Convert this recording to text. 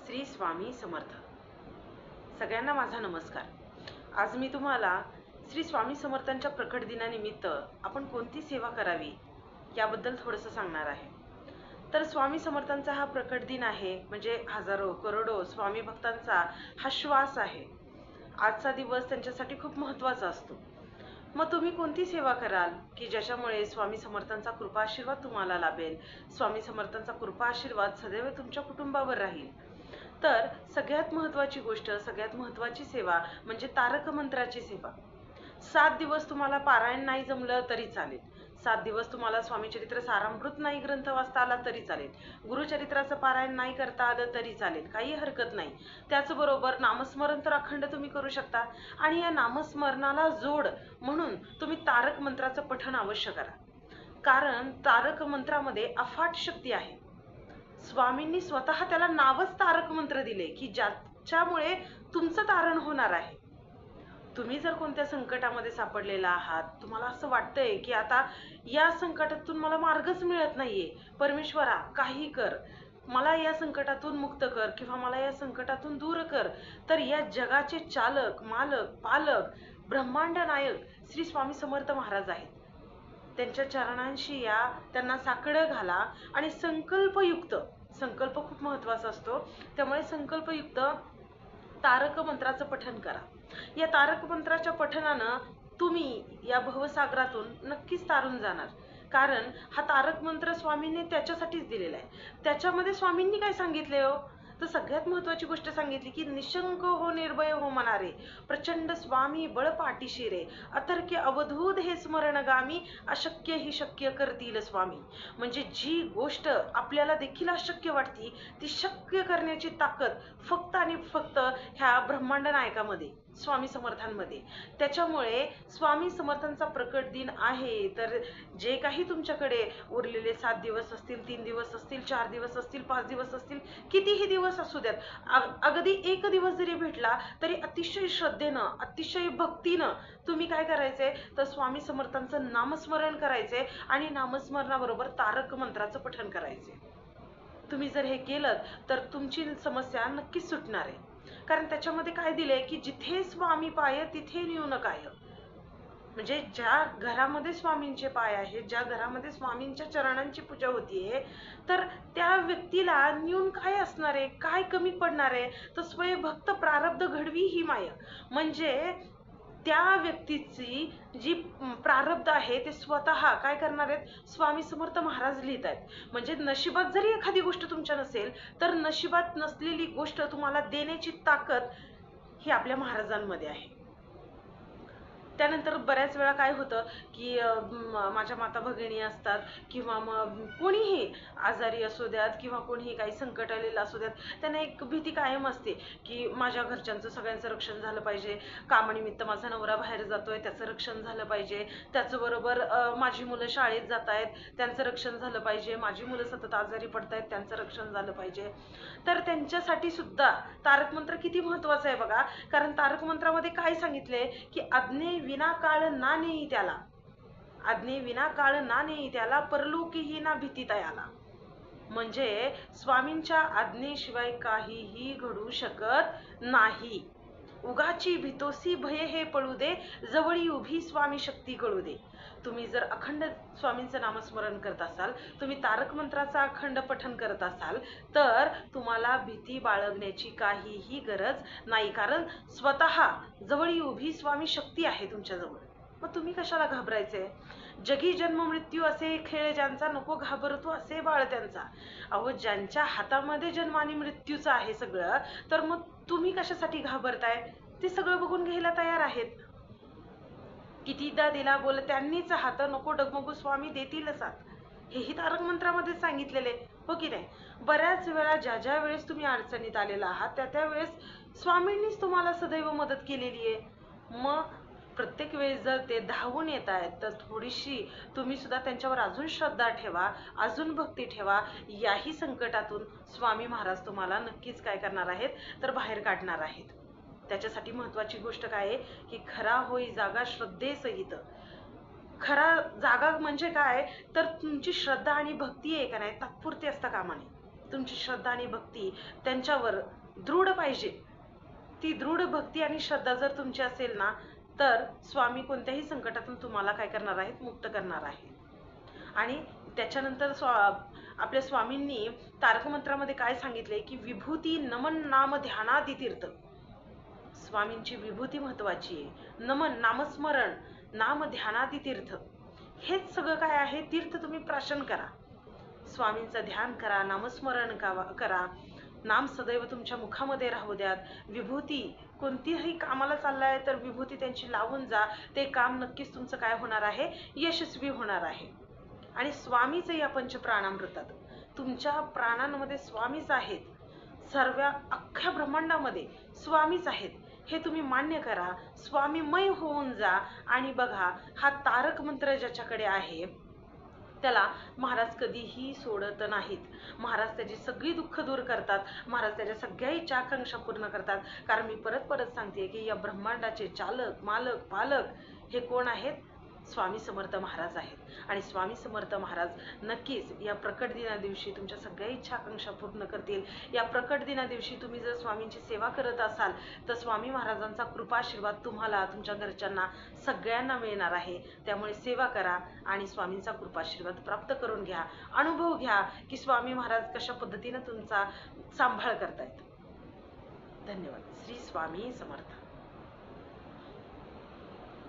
श्री स्वामी समर्थ. सगळ्यांना माझा नमस्कार. आज मी तुम्हाला श्री स्वामी समर्थांच्या प्रकट दिनानिमित्त आपण कोणती सेवा करावी याबद्दल थोडंसं सांगणार आहे. तर स्वामी समर्थांचा हा प्रकट दिन आहे, म्हणजे हजारो करोडो स्वामी भक्तांचा हा श्वास आहे. आजचा दिवस त्यांच्यासाठी खूप महत्त्वाचा असतो. मग तुम्ही कोणती सेवा कराल की ज्याच्यामुळे स्वामी समर्थांचा कृपा आशीर्वाद तुम्हाला लाभेल, स्वामी समर्थांचा कृपा आशीर्वाद सदैव तुमच्या कुटुंबावर राहील? तर सगळ्यात महत्त्वाची गोष्ट, सगळ्यात महत्त्वाची सेवा म्हणजे तारक मंत्राची सेवा. 7 दिवस तुम्हाला पारायण नाही जमलं तरी चालेल, 7 दिवस तुम्हाला स्वामी चरित्र सारामृत नाही ग्रंथ वाचता आला तरी चालेल, गुरुचरित्राचं पारायण नाही करता आलं तरी चालेल, काही हरकत नाही. त्याचबरोबर नामस्मरण तर अखंड तुम्ही करू शकता, आणि या नामस्मरणाला जोड म्हणून तुम्ही तारक मंत्राचं पठण अवश्य करा. कारण तारक मंत्रामध्ये अफाट शक्ती आहे. स्वामींनी स्वतः त्याला नावच तारक मंत्र दिले की ज्याच्यामुळे तुमचं तारण होणार आहे. तुम्ही जर कोणत्या संकटामध्ये सापडलेला आहात, तुम्हाला असं वाटतंय की आता या संकटातून मला मार्गच मिळत नाहीये, परमेश्वरा काही कर, मला या संकटातून मुक्त कर किंवा मला या संकटातून दूर कर, तर या जगाचे चालक, मालक, पालक, ब्रह्मांड नायक श्री स्वामी समर्थ महाराज आहेत. त्यांच्या चरणांशी या, त्यांना साकडं घाला आणि संकल्पयुक्त, संकल्प खूप महत्त्वाचा असतो, त्यामुळे संकल्पयुक्त तारक मंत्राचं पठण करा. या तारक मंत्राच्या पठणानं तुम्ही या भवसागरातून नक्कीच तारून जाणार. कारण हा तारक मंत्र स्वामींनी त्याच्यासाठीच दिलेला आहे. त्याच्यामध्ये स्वामींनी काय सांगितले हो, तर सगळ्यात महत्त्वाची गोष्ट सांगितली की निशंक हो, निर्भय हो मनारे, प्रचंड स्वामी बळ पाठीशी रे, अतर्क्य अवधूत हे स्मरणगामी, अशक्य ही शक्य करतील स्वामी. म्हणजे जी गोष्ट आपल्याला देखील अशक्य वाटती ती शक्य करण्याची ताकद फक्त आणि फक्त ह्या ब्रह्मांड नायकामध्ये, स्वामी समर्थांमध्ये. त्याच्यामुळे स्वामी समर्थांचा प्रकट दिन आहे, तर जे काही तुमच्याकडे उरलेले 7 दिवस असतील, 3 दिवस असतील, 4 दिवस असतील, 5 दिवस असतील, कितीही दिवस असू द्यात, अगदी 1 दिवस जरी भेटला तरी अतिशय श्रद्धेनं, अतिशय भक्तीनं तुम्ही काय करायचंय, तर स्वामी समर्थांचं नामस्मरण करायचंय आणि नामस्मरणाबरोबर तारक मंत्राचं पठण करायचंय. तुम्ही जर हे केलं तर तुमची समस्या नक्कीच सुटणार आहे. कारण त्याच्यामध्ये काय दिलंय की जिथे स्वामी पाय तिथे न्यून काय. म्हणजे ज्या घरामध्ये स्वामींचे पाय आहेत, ज्या घरामध्ये स्वामींच्या चरणांची पूजा होतीये, तर त्या व्यक्तीला न्यून काय असणार आहे, काय कमी पडणार आहे, तर स्वयंभक्त प्रारब्ध घडवी ही माया. म्हणजे त्या व्यक्तीची जी प्रारब्ध आहे ते स्वतः काय करणार आहेत, स्वामी समर्थ महाराज लिहित आहेत. म्हणजे नशिबात जरी एखादी गोष्ट तुमच्या नसेल, तर नशिबात नसलेली गोष्ट तुम्हाला देण्याची ताकद ही आपल्या महाराजांमध्ये आहे. त्यानंतर बऱ्याच वेळा काय होतं की माझ्या माता भगिनी असतात किंवा मग कोणीही आजारी असू द्यात किंवा कोणीही काही संकट आलेलं असू द्यात, त्यांना एक भीती कायम असते की माझ्या घरच्यांचं सगळ्यांचं रक्षण झालं पाहिजे, कामानिमित्त माझा नवरा बाहेर जातोय त्याचं रक्षण झालं पाहिजे, त्याचबरोबर माझी मुलं शाळेत जात आहेत त्यांचं रक्षण झालं पाहिजे, माझी मुलं सतत आजारी पडत आहेत त्यांचं रक्षण झालं पाहिजे. तर त्यांच्यासाठी सुद्धा तारक मंत्र किती महत्त्वाचा आहे बघा. कारण तारक मंत्रामध्ये काय सांगितले की आज्ञे विना काळ ना नेई त्याला, आज्ञे विना काळ ना नेई त्याला, परलोकीही ना भीती तयाला. म्हणजे स्वामींच्या आज्ञेशिवाय काहीही घडू शकत नाही. उगाची भीतोसी भय हे पळू दे, जवळी उभी स्वामी शक्ती कळू दे. तुम्ही जर अखंड स्वामींचं नामस्मरण करत असाल, तुम्ही तारक मंत्राचा अखंड पठण करत असाल, तर तुम्हाला भीती बाळगण्याची काहीही गरज नाही. कारण स्वतः जवळी उभी स्वामी शक्ती आहे तुमच्याजवळ. मग तुम्ही कशाला घाबरायचे? जगी जन्म मृत्यू असे खेळ ज्यांचा, नको घाबरतो असे बाळ त्यांचा. अहो, ज्यांच्या हातामध्ये जन्म आणि मृत्यूचं आहे सगळं, तर मग तुम्ही कशासाठी घाबरताय? ते सगळं बघून घ्यायला तयार आहेत. कितीदा दिला बोल त्यांनीच हात, नको डगमगू स्वामी देतील साथ. हेही तारक मंत्रामध्ये सांगितलेले, हो की नाही? बऱ्याच वेळा ज्या वेळेस तुम्ही अडचणीत आलेला आहात त्या वेळेस स्वामींनीच तुम्हाला सदैव मदत केलेली आहे. मग प्रत्येक वेळेस जर ते धावून येत आहेत, तर थोडीशी तुम्ही सुद्धा त्यांच्यावर अजून श्रद्धा ठेवा, अजून भक्ती ठेवा. याही संकटातून स्वामी महाराज तुम्हाला नक्कीच काय करणार आहेत, तर बाहेर काढणार आहेत. त्याच्यासाठी महत्त्वाची गोष्ट काय आहे की खरा होई जागा श्रद्धेसहित. खरा जागा म्हणजे काय, तर तुमची श्रद्धा आणि भक्ती आहे का नाही, तात्पुरती असता कामा नये. तुमची श्रद्धा आणि भक्ती त्यांच्यावर दृढ पाहिजे. ती दृढ भक्ती आणि श्रद्धा जर तुमची असेल ना, तर स्वामी कोणत्याही संकटातून तुम्हाला काय करणार आहेत, मुक्त करणार आहे. आणि त्याच्यानंतर आपल्या स्वामींनी तारक मंत्रामध्ये काय सांगितले की विभूती नमन नाम ध्यानादी तीर्थ. स्वामींची विभूती महत्वाची आहे. नमन, नामस्मरण, नाम ध्यानादी तीर्थ, हेच सगळं काय आहे, तीर्थ तुम्ही प्राशन करा. स्वामींचं ध्यान करा, नामस्मरण करा, नाम सदैव तुमच्या मुखामध्ये राहू द्यात. विभूती कोणतीही कामाला चाललाय तर विभूती त्यांची लावून जा. ते काम नक्कीच तुमचं काय होणार आहे, यशस्वी होणार आहे. आणि स्वामीच या पंचप्राणामृतात, तुमच्या प्राणांमध्ये स्वामीच आहेत. सर्व अख्ख्या ब्रह्मांडामध्ये स्वामीच आहेत हे तुम्ही मान्य करा. स्वामीमय होऊन जा. आणि बघा, हा तारक मंत्र ज्याच्याकडे आहे त्याला महाराज कधीही सोडत नाहीत. महाराज त्याची सगळी दुःख दूर करतात. महाराज त्याच्या सगळ्या इच्छा आकांक्षा पूर्ण करतात. कारण मी परत परत सांगते की या ब्रह्मांडाचे चालक, मालक, पालक हे कोण आहेत? स्वामी समर्थ महाराज आहेत. आणि स्वामी समर्थ महाराज नक्कीच या प्रकट दिना दिवशी तुमच्या सगळ्या इच्छा आकांक्षा पूर्ण करतील. या प्रकट दिना दिवशी तुम्ही जर स्वामींची सेवा करत असाल तर स्वामी महाराजांचा कृपाशीर्वाद तुम्हाला, तुमच्या घरच्यांना, सगळ्यांना मिळणार आहे. त्यामुळे सेवा करा आणि स्वामींचा कृपाशीर्वाद प्राप्त करून घ्या. अनुभव घ्या की स्वामी महाराज कशा पद्धतीने तुमचा सांभाळ करतायत. धन्यवाद. श्री स्वामी समर्थ.